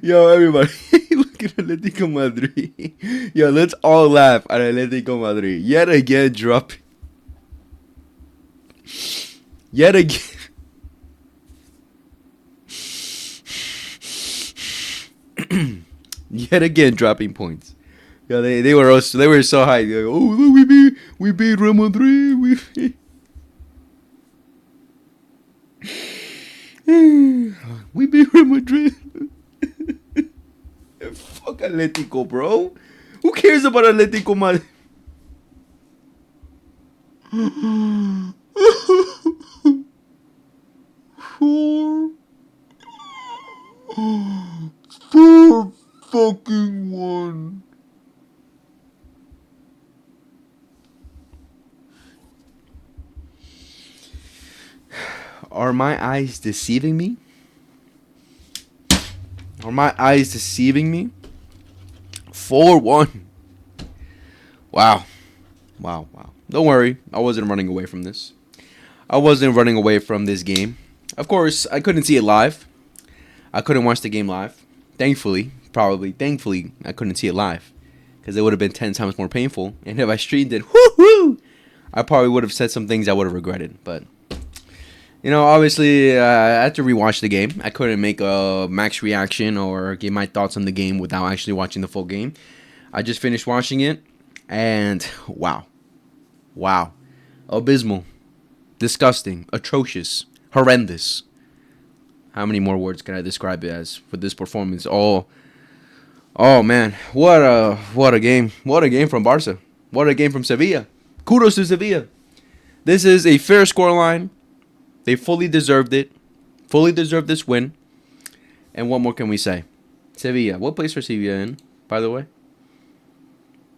Yo, everybody, look at Atletico Madrid. Yo, let's all laugh at Atletico Madrid. Yet again, drop. Yet again. Yet again, dropping points. Yeah, they were so high. Like, oh, look, we beat Real Madrid. We beat Real Madrid. Fuck Atletico, bro. Who cares about Atletico Madrid? Four, four fucking one. Are my eyes deceiving me? Are my eyes deceiving me? 4-1. Wow. Wow. Don't worry. I wasn't running away from this. I wasn't running away from this game. Of course, I couldn't see it live. I couldn't watch the game live. Thankfully, I couldn't see it live. Because it would have been 10 times more painful. And if I streamed it, whoo-hoo, I probably would have said some things I would have regretted. But, you know, obviously, I had to rewatch the game. I couldn't make a max reaction or give my thoughts on the game without actually watching the full game. I just finished watching it. And, wow. Abysmal. Disgusting. Atrocious. Horrendous. How many more words can I describe it as for this performance? Oh man, what a game! What a game from Barca! What a game from Sevilla! Kudos to Sevilla. This is a fair scoreline. They fully deserved it. Fully deserved this win. And what more can we say? Sevilla. What place are Sevilla in, by the way?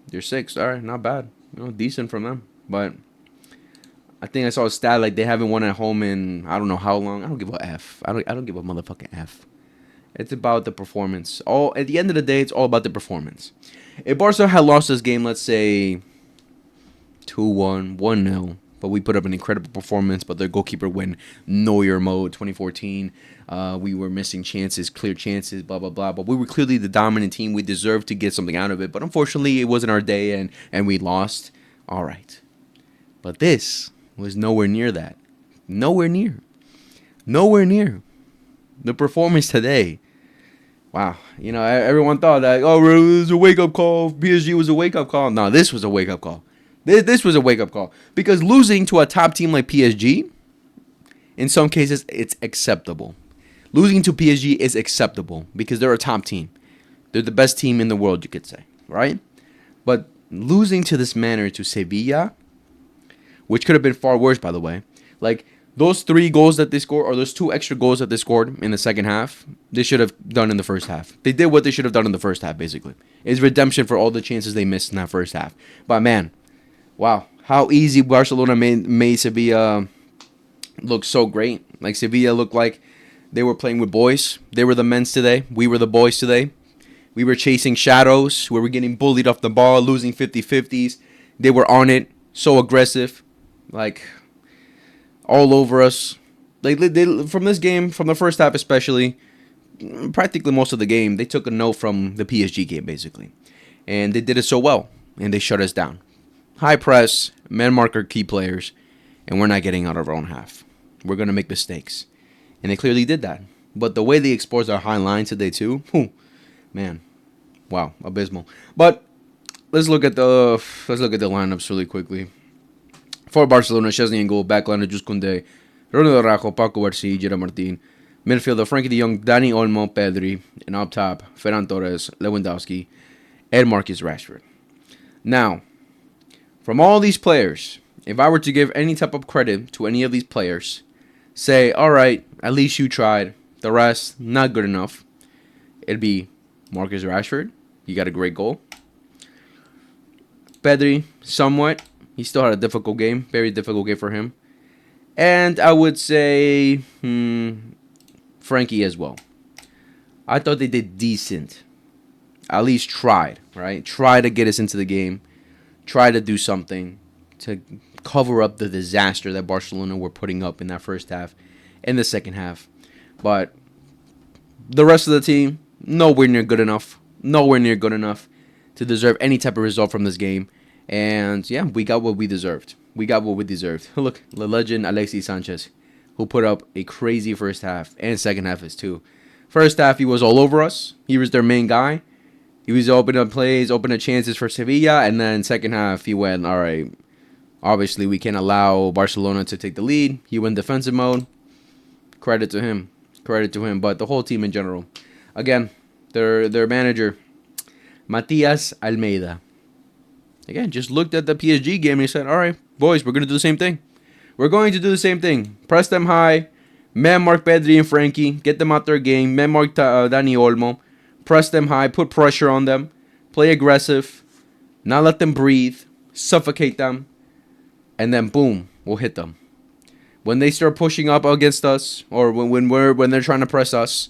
They're sixth. All right, not bad. You know, decent from them. But I think I saw a stat like they haven't won at home in I don't know how long. I don't give a F. I don't give a motherfucking F. It's about the performance. At the end of the day, it's all about the performance. If Barca had lost this game, let's say 2-1, 1-0, but we put up an incredible performance, but their goalkeeper went Neuer mode 2014. We were missing chances, clear chances, blah, blah, blah. But we were clearly the dominant team. We deserved to get something out of it. But unfortunately, it wasn't our day, and we lost. All right. But this was nowhere near that. Nowhere near. The performance today. Wow. You know, everyone thought that, oh, it was a wake-up call. PSG was a wake-up call. No, this was a wake-up call. This was a wake-up call. Because losing to a top team like PSG, in some cases, it's acceptable. Losing to PSG is acceptable because they're a top team. They're the best team in the world, you could say. Right? But losing to this manner to Sevilla, which could have been far worse, by the way. Like, those 3 goals that they scored, or those 2 extra goals that they scored in the second half, they should have done in the first half. They did what they should have done in the first half, basically. It's redemption for all the chances they missed in that first half. But, man, wow. How easy Barcelona made Sevilla look so great. Like, Sevilla looked like they were playing with boys. They were the men's today. We were the boys today. We were chasing shadows. We were getting bullied off the ball, losing 50-50s. They were on it. So aggressive. Like, all over us. They from this game, from the first half especially, practically most of the game, they took a note from the PSG game, basically. And they did it so well. And they shut us down. High press, man mark our key players, and we're not getting out of our own half. We're going to make mistakes. And they clearly did that. But the way they exposed our high line today, too, man, wow, abysmal. But let's look at the lineups really quickly. For Barcelona, Chesney in goal, backline Jus Koundé, Ronald Araujo, Paco Garcia, Gerard Martin. Midfielder, Frankie de Jong, Dani Olmo, Pedri. And up top, Ferran Torres, Lewandowski, and Marcus Rashford. Now, from all these players, if I were to give any type of credit to any of these players, say, all right, at least you tried. The rest, not good enough. It'd be Marcus Rashford. He got a great goal. Pedri, somewhat. He still had a difficult game. Very difficult game for him. And I would say Frankie as well. I thought they did decent. At least tried, right? Try to get us into the game. Try to do something to cover up the disaster that Barcelona were putting up in that first half and the second half. But the rest of the team, nowhere near good enough. Nowhere near good enough to deserve any type of result from this game. And yeah, we got what we deserved. We got what we deserved. Look, the legend Alexis Sanchez, who put up a crazy first half and second half is too. First half, he was all over us. He was their main guy. He was opening up plays, opening up chances for Sevilla. And then second half, he went, all right, obviously we can't allow Barcelona to take the lead. He went defensive mode. Credit to him. Credit to him. But the whole team in general. Again, their manager, Matias Almeida. Again, just looked at the PSG game and he said, all right, boys, we're going to do the same thing. We're going to do the same thing. Press them high. Man mark Pedri and Frankie. Get them out their game. Man mark Dani Olmo. Press them high. Put pressure on them. Play aggressive. Not let them breathe. Suffocate them. And then, boom, we'll hit them. When they start pushing up against us, or when they're trying to press us,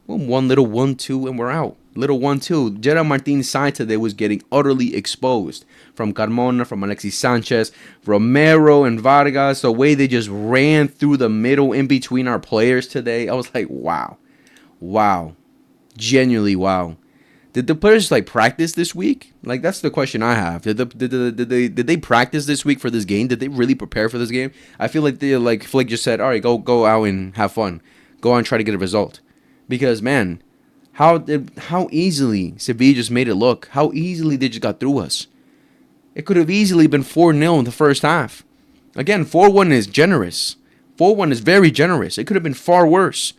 boom, one little 1-2 and we're out. Little 1-2. Gerard Martin's side today was getting utterly exposed. From Carmona, from Alexis Sanchez, Romero and Vargas. The way they just ran through the middle in between our players today. I was like, wow. Wow. Genuinely wow. Did the players practice this week? That's the question I have. Did they practice this week for this game? Did they really prepare for this game? I feel like Flick just said, all right, go out and have fun. Go out and try to get a result. Because man, how easily Sevilla just made it look. How easily they just got through us. It could have easily been 4-0 in the first half. Again, 4-1 is generous. 4-1 is very generous. It could have been far worse.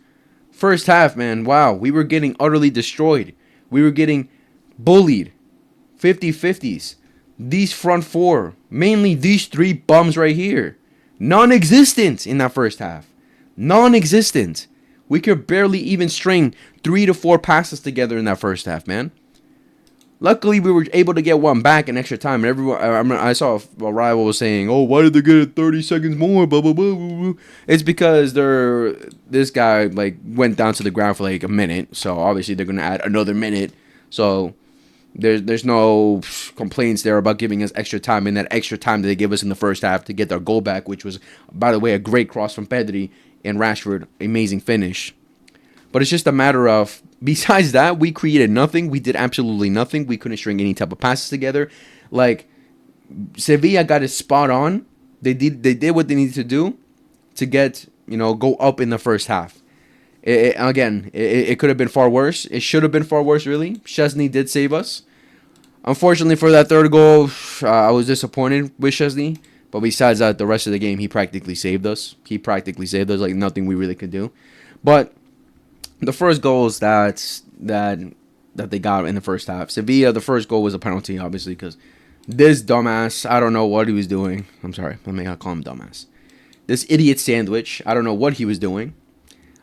First half, man, wow, we were getting utterly destroyed. We were getting bullied. 50-50s. These front four, mainly these three bums right here, non-existent in that first half. Non-existent. We could barely even string 3 to 4 passes together in that first half, man. Luckily, we were able to get one back in extra time. And everyone, I saw a rival was saying, "Oh, why did they get it 30 seconds more?" Blah blah blah blah blah. It's because this guy went down to the ground for a minute. So obviously they're gonna add another minute. So there's no complaints there about giving us extra time. And that extra time that they gave us in the first half to get their goal back, which was, by the way, a great cross from Pedri and Rashford, amazing finish. But it's just a matter of, besides that, we created nothing. We did absolutely nothing. We couldn't string any type of passes together. Sevilla got it spot on. They did what they needed to do to get, go up in the first half. It could have been far worse. It should have been far worse, really. Szczesny did save us. Unfortunately for that third goal, I was disappointed with Szczesny. But besides that, the rest of the game, he practically saved us. Nothing we really could do. But the first goals that they got in the first half, Sevilla, the first goal was a penalty, obviously, because this dumbass, I don't know what he was doing. I'm sorry, let me call him dumbass. This idiot sandwich, I don't know what he was doing.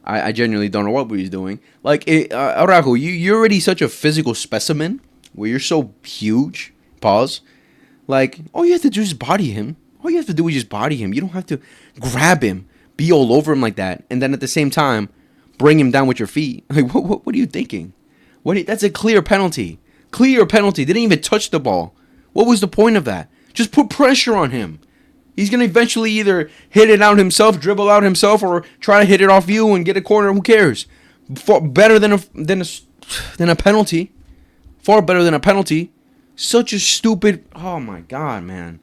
I genuinely don't know what he was doing. Araujo, you're already such a physical specimen where you're so huge. Pause. All you have to do is body him. All you have to do is just body him. You don't have to grab him, be all over him like that, and then at the same time, bring him down with your feet. What are you thinking? That's a clear penalty. Clear penalty. Didn't even touch the ball. What was the point of that? Just put pressure on him. He's going to eventually either hit it out himself, dribble out himself, or try to hit it off you and get a corner. Who cares? Better than a penalty. Far better than a penalty. Such a stupid... Oh, my God, man.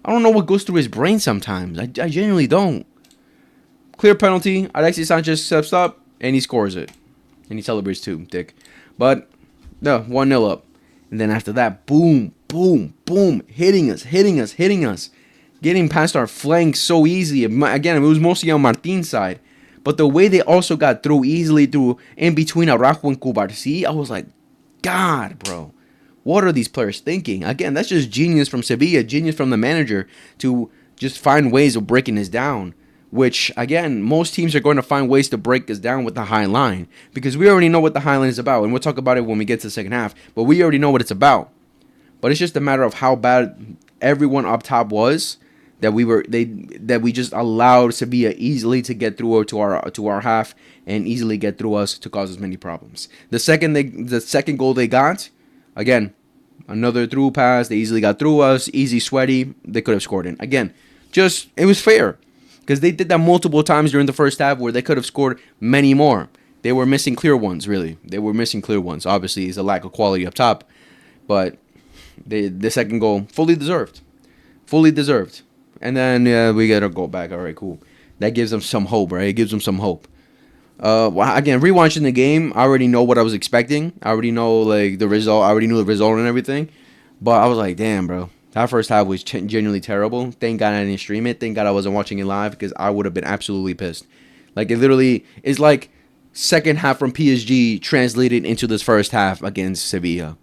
I don't know what goes through his brain sometimes. I genuinely don't. Clear penalty. Alexis Sanchez steps up, and he scores it. And he celebrates too, dick. But, no, 1-0 up. And then after that, boom, boom, boom. Hitting us. Getting past our flanks so easy. Again, it was mostly on Martin's side. But the way they also got through easily through in between Araujo and Cubarsí, I was like, God, bro. What are these players thinking? Again, that's just genius from Sevilla, genius from the manager to just find ways of breaking this down. Which, again, most teams are going to find ways to break us down with the high line. Because we already know what the high line is about. And we'll talk about it when we get to the second half. But we already know what it's about. But it's just a matter of how bad everyone up top was. That we just allowed Sevilla easily to get through to our half. And easily get through us to cause us many problems. The second goal they got, again, another through pass. They easily got through us. Easy, sweaty. They could have scored in. Again, it was fair. Because they did that multiple times during the first half where they could have scored many more. They were missing clear ones, really. They were missing clear ones. Obviously, it's a lack of quality up top. But the second goal, fully deserved. Fully deserved. And then we get a goal back. All right, cool. That gives them some hope, right? It gives them some hope. Again, rewatching the game, I already know what I was expecting. I already know like the result. I already knew the result and everything. But I was like, damn, bro. That first half was genuinely terrible. Thank God I didn't stream it. Thank God I wasn't watching it live because I would have been absolutely pissed. Like, it literally is like second half from PSG translated into this first half against Sevilla.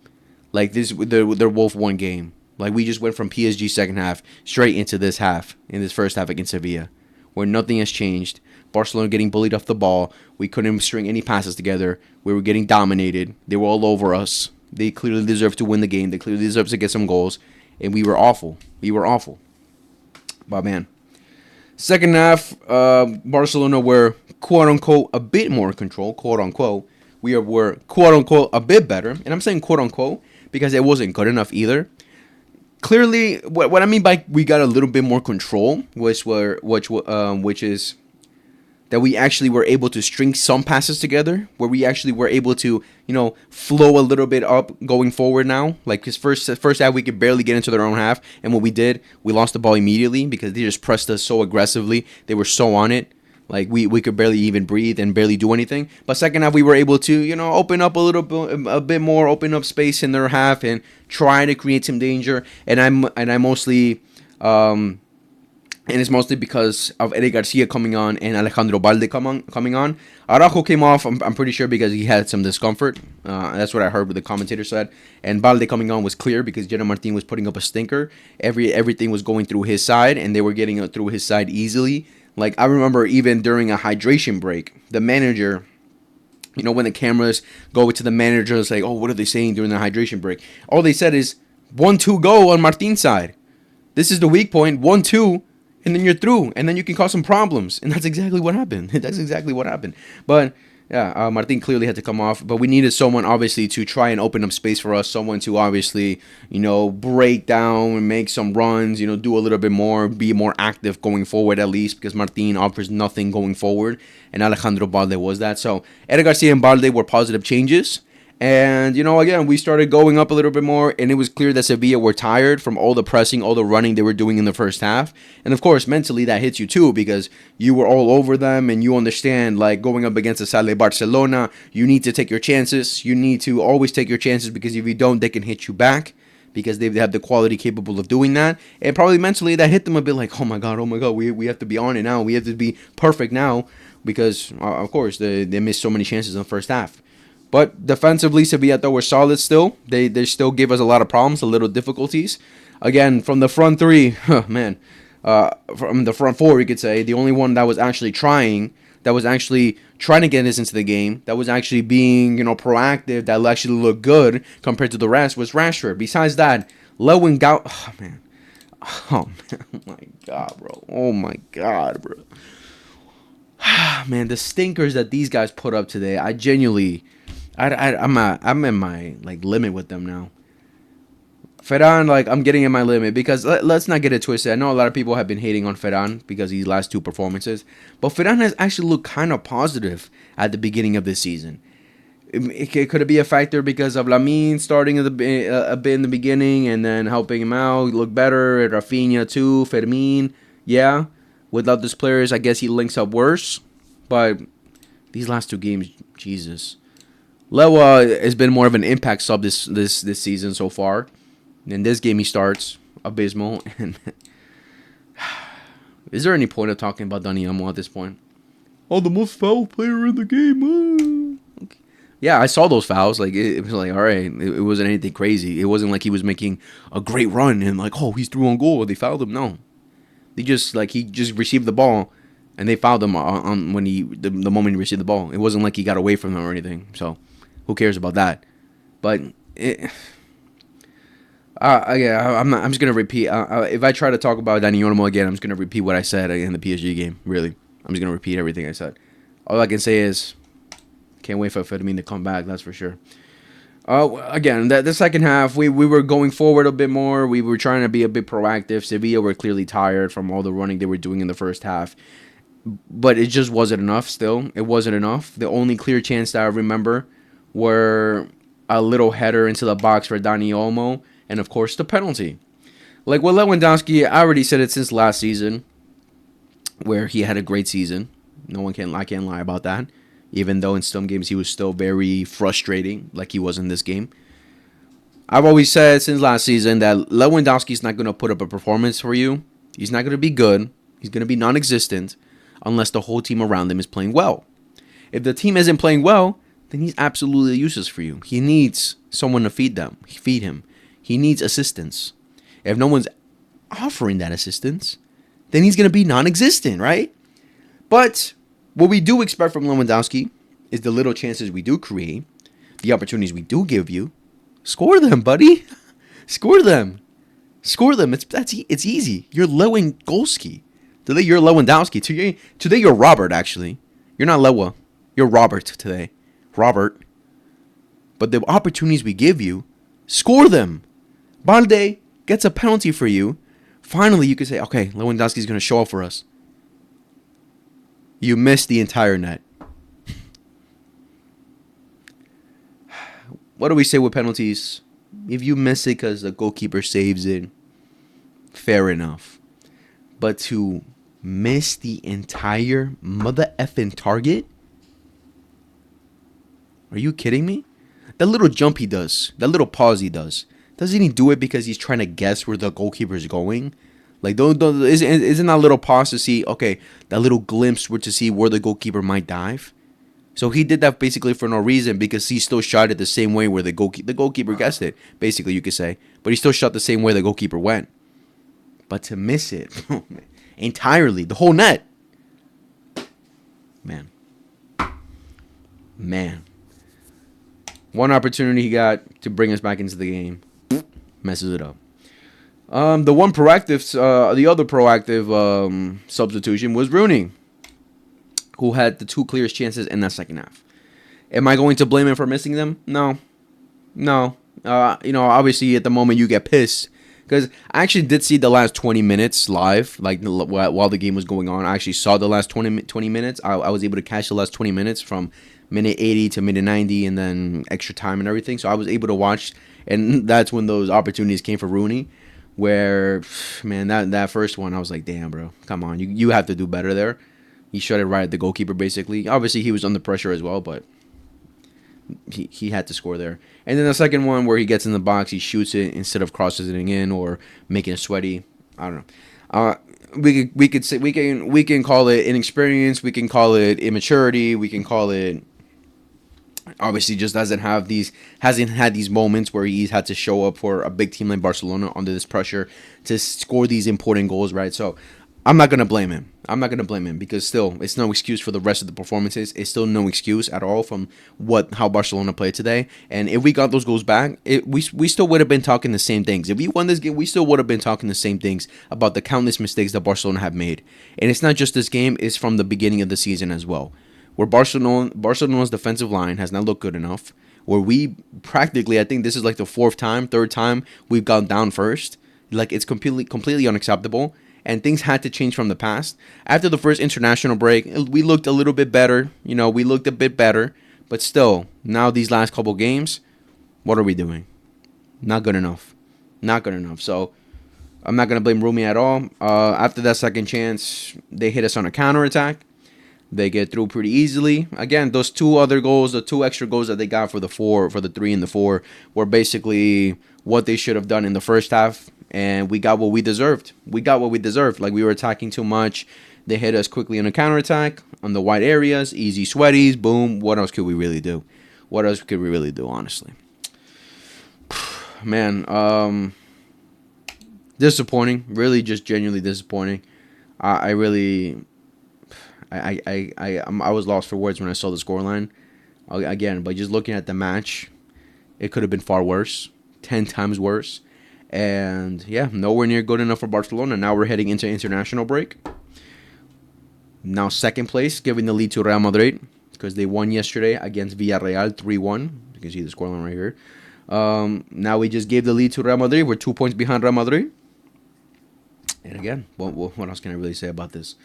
Like, they're both one game. Like, we just went from PSG second half straight into this half, in this first half against Sevilla, where nothing has changed. Barcelona getting bullied off the ball. We couldn't string any passes together. We were getting dominated. They were all over us. They clearly deserved to win the game. They clearly deserved to get some goals. And we were awful. We were awful. But, man. Second half, Barcelona were, quote-unquote, a bit more in control, quote-unquote. We were, quote-unquote, a bit better. And I'm saying quote-unquote because it wasn't good enough either. Clearly, what I mean by we got a little bit more control, which is that we actually were able to string some passes together, where we actually were able to, flow a little bit up going forward now. Like, his first half, we could barely get into their own half, and what we did, we lost the ball immediately because they just pressed us so aggressively. They were so on it. Like, we could barely even breathe and barely do anything. But second half, we were able to, open up a bit more, open up space in their half and try to create some danger. And I mostly... and it's mostly because of Eric Garcia coming on and Alejandro Balde coming on. Araujo came off, I'm pretty sure, because he had some discomfort. That's what I heard what the commentator said. And Balde coming on was clear because Gerard Martin was putting up a stinker. Everything was going through his side, and they were getting it through his side easily. Like, I remember even during a hydration break, the manager... when the cameras go to the manager, it's like, oh, what are they saying during the hydration break? All they said is, 1-2 go on Martin's side. This is the weak point, 1-2, and then you're through, and then you can cause some problems. And that's exactly what happened. That's exactly what happened. But, yeah, Martin clearly had to come off. But we needed someone, obviously, to try and open up space for us. Someone to, obviously, break down and make some runs, do a little bit more, be more active going forward at least, because Martin offers nothing going forward. And Alejandro Balde was that. So, Eric Garcia and Balde were positive changes. And, again, we started going up a little bit more, and it was clear that Sevilla were tired from all the pressing, all the running they were doing in the first half. And, of course, mentally that hits you too, because you were all over them, and you understand, like, going up against a side like Barcelona, you need to take your chances. You need to always take your chances, because if you don't, they can hit you back, because they have the quality capable of doing that. And probably mentally that hit them a bit like, oh, my God, we have to be on it now. We have to be perfect now, because, of course, they missed so many chances in the first half. But defensively, Sevilla, though, were solid still. They still give us a lot of problems, a little difficulties. Again, from the front three, from the front four, you could say, the only one that was actually trying to get us into the game, that was actually being, proactive, that actually looked good compared to the rest was Rashford. Besides that, Lewandowski, oh, my God, bro. Oh, my God, bro. Man, the stinkers that these guys put up today, I genuinely... I'm in my limit with them now. Ferran, I'm getting in my limit because let's not get it twisted. I know a lot of people have been hating on Ferran because of these last two performances, but Ferran has actually looked kind of positive at the beginning of this season. Could it be a factor because of Lamine starting a bit in the beginning and then helping him out, look better? Rafinha too, Fermin, yeah. Without these players, I guess he links up worse. But these last two games, Jesus. Lewa has been more of an impact sub this season so far. In this game, he starts abysmal. And is there any point of talking about Dani Olmo at this point? Oh, the most foul player in the game. Okay. Yeah, I saw those fouls. It was all right. It wasn't anything crazy. It wasn't like he was making a great run and he's through on goal. They fouled him. No, they just he just received the ball, and they fouled him on when the moment he received the ball. It wasn't like he got away from them or anything. So. Who cares about that? But I'm just gonna repeat. If I try to talk about Dani Olmo again, I'm just gonna repeat what I said in the PSG game. Really, I'm just gonna repeat everything I said. All I can say is, can't wait for Fermin to come back. That's for sure. Again, the second half, we were going forward a bit more. We were trying to be a bit proactive. Sevilla were clearly tired from all the running they were doing in the first half. But it just wasn't enough still. It wasn't enough. The only clear chance that I remember were a little header into the box for Dani Olmo and, of course, the penalty. Like with Lewandowski, I already said it since last season where he had a great season. I can't lie about that. Even though in some games he was still very frustrating, like he was in this game. I've always said since last season that Lewandowski's not going to put up a performance for you. He's not going to be good. He's going to be non-existent unless the whole team around him is playing well. If the team isn't playing well, then he's absolutely useless for you. He needs someone to feed him. He needs assistance. If no one's offering that assistance, then he's going to be non-existent, right? But what we do expect from Lewandowski is the little chances we do create, the opportunities we do give you. Score them, buddy. Score them. Score them. It's easy. You're Lewandowski. Today you're Lewandowski. Today you're Robert, actually. You're not Lewa. You're Robert today. Robert. But the opportunities we give you, score them. Balde gets a penalty for you. Finally, you can say, okay, Lewandowski's going to show up for us. You missed the entire net. What do we say with penalties? If you miss it because the goalkeeper saves it, fair enough. But to miss the entire mother effing target? Are you kidding me? That little jump he does, that little pause he does, doesn't he do it because he's trying to guess where the goalkeeper is going? Like, isn't that little pause to see, okay, that little glimpse to see where the goalkeeper might dive? So he did that basically for no reason because he still shot it the same way where the goalkeeper guessed it, basically you could say. But he still shot the same way the goalkeeper went. But to miss it entirely, the whole net, man. One opportunity he got to bring us back into the game, messes it up. The other proactive substitution was Rooney, who had the two clearest chances in that second half. Am I going to blame him for missing them? No. Obviously at the moment you get pissed because I actually did see the last 20 minutes live, like while the game was going on. I actually saw the last 20 minutes. I was able to catch the last 20 minutes from minute 80 to minute 90 and then extra time and everything. So I was able to watch, and that's when those opportunities came for Rooney. Where, man, that first one, I was like, damn, bro, come on. You have to do better there. He shot it right at the goalkeeper, basically. Obviously, he was under pressure as well, but he had to score there. And then the second one where he gets in the box, he shoots it instead of crosses it in or making it sweaty. I don't know. We can call it inexperience. We can call it immaturity. We can call it obviously just hasn't had these moments where he's had to show up for a big team like Barcelona under this pressure to score these important goals, right? So I'm not going to blame him because still it's no excuse for the rest of the performances. It's still no excuse at all from how Barcelona played today. And if we got those goals back, we still would have been talking the same things. If we won this game, we still would have been talking the same things about the countless mistakes that Barcelona have made. And it's not just this game, it's from the beginning of the season as well, where Barcelona's defensive line has not looked good enough, where we practically, I think this is like the third time we've gone down first. Like, it's completely unacceptable, and things had to change from the past. After the first international break, we looked a little bit better. We looked a bit better, but still, now these last couple games, what are we doing? Not good enough. So I'm not going to blame Rumi at all. After that second chance, they hit us on a counterattack. They get through pretty easily. Again, those two other goals, the two extra goals that they got for the 3 and the 4, were basically what they should have done in the first half, and we got what we deserved. Like, we were attacking too much. They hit us quickly on a counterattack, on the wide areas, easy sweaties, boom. What else could we really do? Honestly? Man, disappointing. Really just genuinely disappointing. I was lost for words when I saw the scoreline. Again, but just looking at the match, it could have been far worse, 10 times worse. And yeah, nowhere near good enough for Barcelona. Now we're heading into international break. Now second place, giving the lead to Real Madrid because they won yesterday against Villarreal 3-1. can see the scoreline right here. Now we just gave the lead to Real Madrid. We're 2 points behind Real Madrid. And again, what else can I really say about this?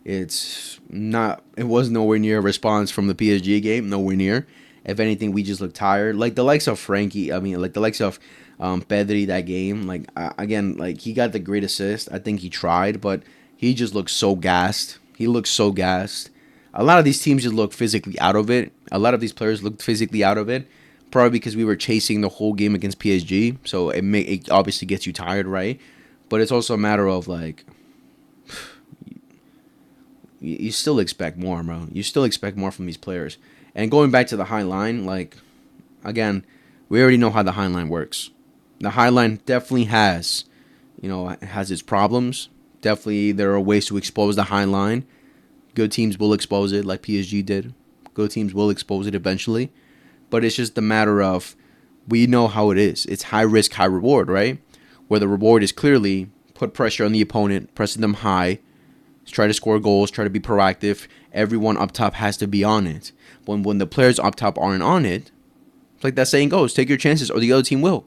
It was nowhere near a response from the PSG game. Nowhere near. If anything, we just looked tired. Like the likes of Frankie, like the likes of Pedri that game. Like, again, like he got the great assist. I think he tried, but he just looked so gassed. He looked so gassed. A lot of these teams just look physically out of it. A lot of these players looked physically out of it. Probably because we were chasing the whole game against PSG. So it obviously gets you tired, right? But it's also a matter of, like, you still expect more, bro. You still expect more from these players. And going back to the high line, like, again, we already know how the high line works. The high line definitely has its problems. Definitely there are ways to expose the high line. Good teams will expose it like PSG did. Good teams will expose it eventually. But it's just a matter of, we know how it is. It's high risk, high reward, right? Where the reward is clearly put pressure on the opponent, pressing them high, try to score goals, try to be proactive. Everyone up top has to be on it. When the players up top aren't on it, it's like that saying goes, take your chances or the other team will.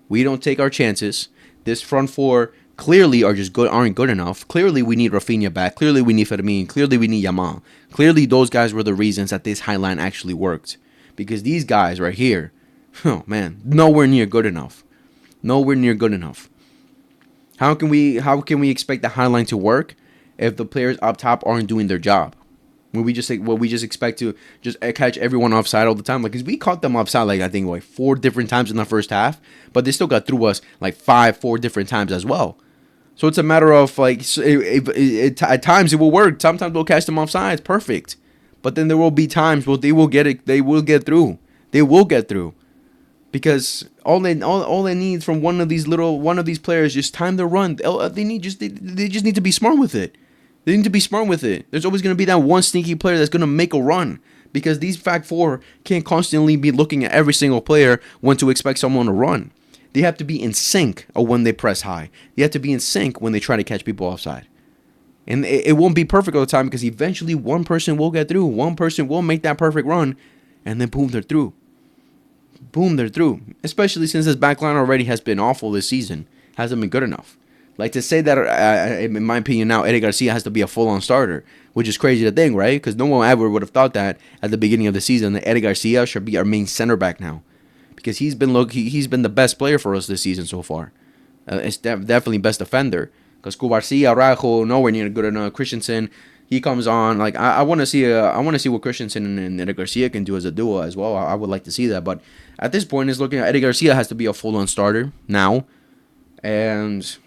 We don't take our chances. This front four clearly aren't good enough. Clearly we need Rafinha back. Clearly we need Fermin. Clearly we need Yamal. Clearly those guys were the reasons that this high line actually worked. Because these guys right here, oh man, nowhere near good enough. Nowhere near good enough. How can we expect the high line to work if the players up top aren't doing their job? When we just expect to just catch everyone offside all the time, like, because we caught them offside like I think like 4 different times in the first half, but they still got through us like 4 different times as well. So it's a matter of like at times it will work. Sometimes we'll catch them offside. It's perfect. But then there will be times where they will get it. They will get through. They will get through, because all they need from one of these players just time the run. They just need to be smart with it. They need to be smart with it. There's always going to be that one sneaky player that's going to make a run, because these back four can't constantly be looking at every single player when to expect someone to run. They have to be in sync of when they press high. They have to be in sync when they try to catch people offside. And it won't be perfect all the time, because eventually one person will get through. One person will make that perfect run, and then boom, they're through. Boom, they're through. Especially since this backline already has been awful this season. Hasn't been good enough. Like, to say that, in my opinion now, Eddie Garcia has to be a full-on starter, which is crazy to think, right? Because no one ever would have thought that at the beginning of the season, that Eddie Garcia should be our main center back now. Because he's been the best player for us this season so far. It's definitely best defender. Because Cubarcia, Rajo, nowhere near good enough. Christensen, he comes on. Like, I want to see what Christensen and Eddie Garcia can do as a duo as well. I would like to see that. But at this point, it's looking at Eddie Garcia has to be a full-on starter now. And,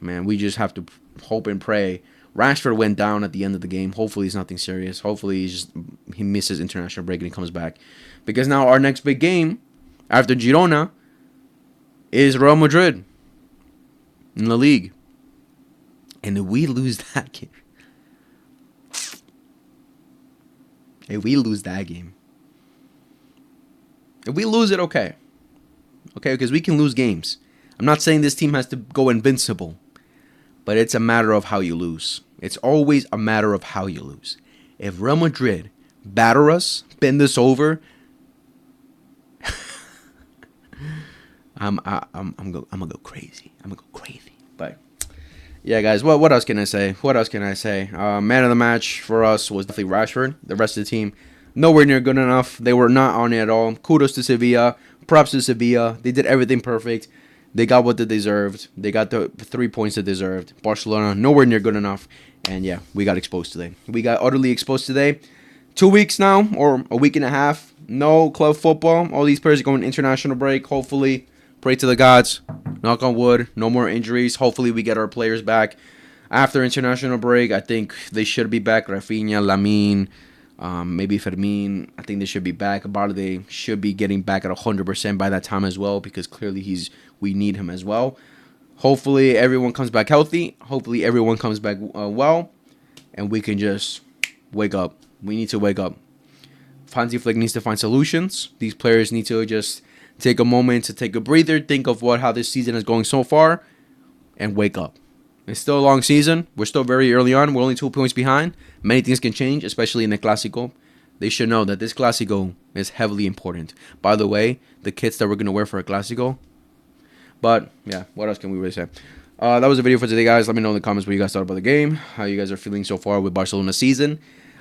man, we just have to hope and pray. Rashford went down at the end of the game. Hopefully it's nothing serious. Hopefully he misses international break and he comes back. Because now our next big game after Girona is Real Madrid in the league. And if we lose that game, if we lose it, okay, because we can lose games. I'm not saying this team has to go invincible, but it's a matter of how you lose. It's always a matter of how you lose. If Real Madrid batter us, bend us over, I'm gonna go crazy. But yeah, guys, what else can I say? Man of the match for us was definitely Rashford. The rest of the team, nowhere near good enough. They were not on it at all. Kudos to Sevilla. Props to Sevilla. They did everything perfect. They got what they deserved. They got the 3 points they deserved. Barcelona, nowhere near good enough. And yeah, we got exposed today. We got utterly exposed today. 2 weeks now, or a week and a half. No club football. All these players are going international break. Hopefully, pray to the gods. Knock on wood. No more injuries. Hopefully, we get our players back after international break. I think they should be back. Rafinha, Lamine, maybe Fermin. I think they should be back. Barde should be getting back at 100% by that time as well, because clearly we need him as well. Hopefully, everyone comes back healthy. Hopefully, everyone comes back well, and we can just wake up. We need to wake up. Hansi Flick needs to find solutions. These players need to just take a moment to take a breather, think of how this season is going so far, and wake up. It's still a long season. We're still very early on. We're only 2 points behind. Many things can change, especially in the Clásico. they should know that this Clásico is heavily important. By the way, the kits that we're going to wear for a Clásico. But, yeah, what else can we really say? That was the video for today, guys. Let me know in the comments what you guys thought about the game, how you guys are feeling so far with Barcelona season.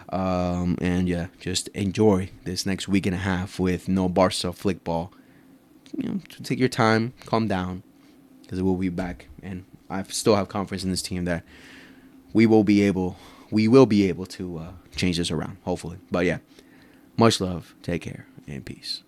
And, yeah, just enjoy this next week and a half with no Barca flickball. Take your time, calm down, because it will be back. And I still have confidence in this team that we will be able to change this around, hopefully. But, yeah, much love, take care, and peace.